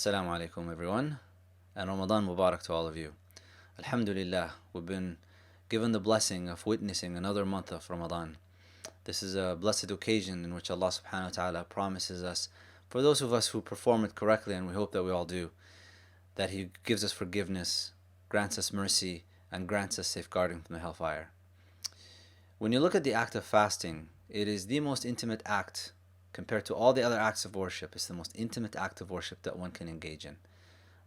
Assalamu alaikum everyone, and Ramadan Mubarak to all of you. Alhamdulillah, we've been given the blessing of witnessing another month of Ramadan. This is a blessed occasion in which Allah subhanahu wa ta'ala promises us, for those of us who perform it correctly, and we hope that we all do, that He gives us forgiveness, grants us mercy, and grants us safeguarding from the hellfire. When you look at the act of fasting, it is the most intimate act compared to all the other acts of worship. It's the most intimate act of worship that one can engage in.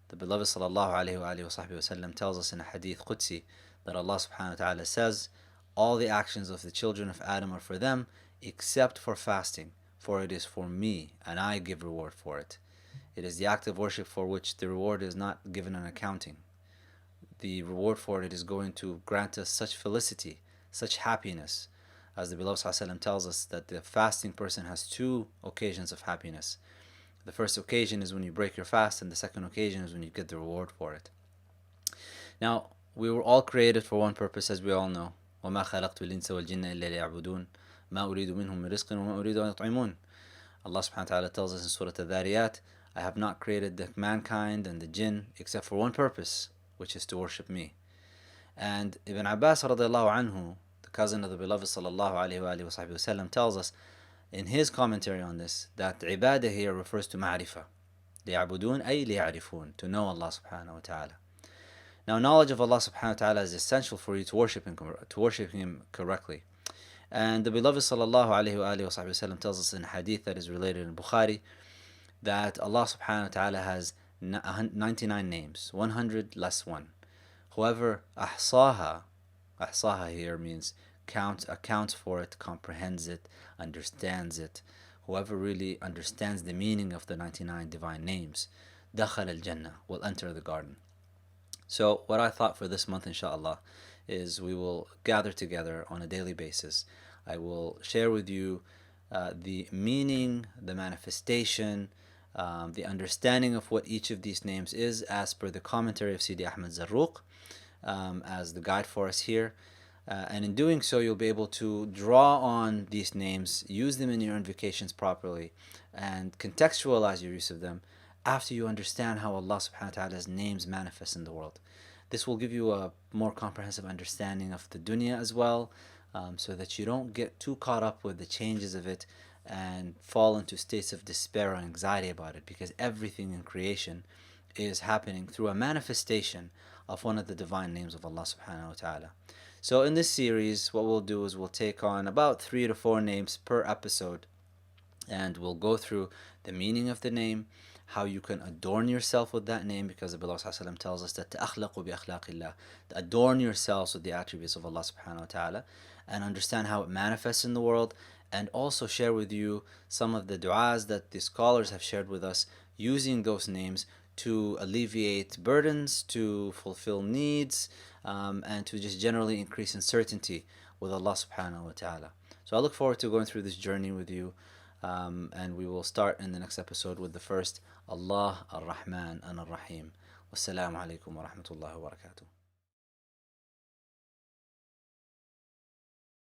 The beloved sallallahu alayhi wa sallam tells us in a Hadith Qudsi that Allah subhanahu wa ta'ala says, all the actions of the children of Adam are for them except for fasting, for it is for me and I give reward for it. It is the act of worship for which the reward is not given an accounting. The reward for it is going to grant us such felicity, such happiness, as the beloved ﷺ tells us that the fasting person has two occasions of happiness. The first occasion is when you break your fast, and the second occasion is when you get the reward for it. Now, we were all created for one purpose, as we all know. وَمَا خَلَقْتُ الْإِنسَ وَالْجِنَّ إِلَّا لِيَعْبُدُونَ مَا أُرِيدُ مِنْهُم مِّن رِزْقٍ وَمَا أُرِيدُ أَن يُطْعِمُونَ. Allah subhanahu wa ta'ala tells us in Surah Al-Dhariyat, I have not created the mankind and the jinn except for one purpose, which is to worship me. And Ibn Abbas radiallahu anhu, cousin of the beloved sallallahu alayhi wa sallam, tells us in his commentary on this that ibadah here refers to ma'rifah. لِيَعْبُدُونَ أي لِيَعْرِفُونَ, to know Allah subhanahu wa ta'ala. Now, knowledge of Allah subhanahu wa ta'ala is essential for you to worship Him correctly. And the beloved sallallahu alayhi wa sallam tells us in a hadith that is related in Bukhari that Allah subhanahu wa ta'ala has 99 names, 100 less one. Whoever Aḥṣaha here means accounts for it, comprehends it, understands it. Whoever really understands the meaning of the 99 divine names, دخل الجنة, will enter the garden. So what I thought for this month, inshallah, is we will gather together on a daily basis. I will share with you the meaning, the manifestation, the understanding of what each of these names is as per the commentary of Sidi Ahmad Zarruq, as the guide for us here. And in doing so, you'll be able to draw on these names, use them in your invocations properly, and contextualize your use of them after you understand how Allah subhanahu wa ta'ala's names manifest in the world. This will give you a more comprehensive understanding of the dunya as well, so that you don't get too caught up with the changes of it and fall into states of despair or anxiety about it, because everything in creation is happening through a manifestation of one of the divine names of Allah subhanahu wa ta'ala. So in this series, what we'll do is we'll take on about 3 to 4 names per episode, and we'll go through the meaning of the name, how you can adorn yourself with that name, because the Prophet ﷺ tells us that تَأَخْلَقُ بِأَخْلَاقِ اللَّهِ, to adorn yourselves with the attributes of Allah subhanahu wa ta'ala, and understand how it manifests in the world, and also share with you some of the du'as that the scholars have shared with us using those names to alleviate burdens, to fulfill needs, and to just generally increase in certainty with Allah subhanahu wa ta'ala. So I look forward to going through this journey with you, and we will start in the next episode with the first, Allah Ar-Rahman and Ar-Rahim. Wassalamu alaikum wa rahmatullahi wa barakatuh.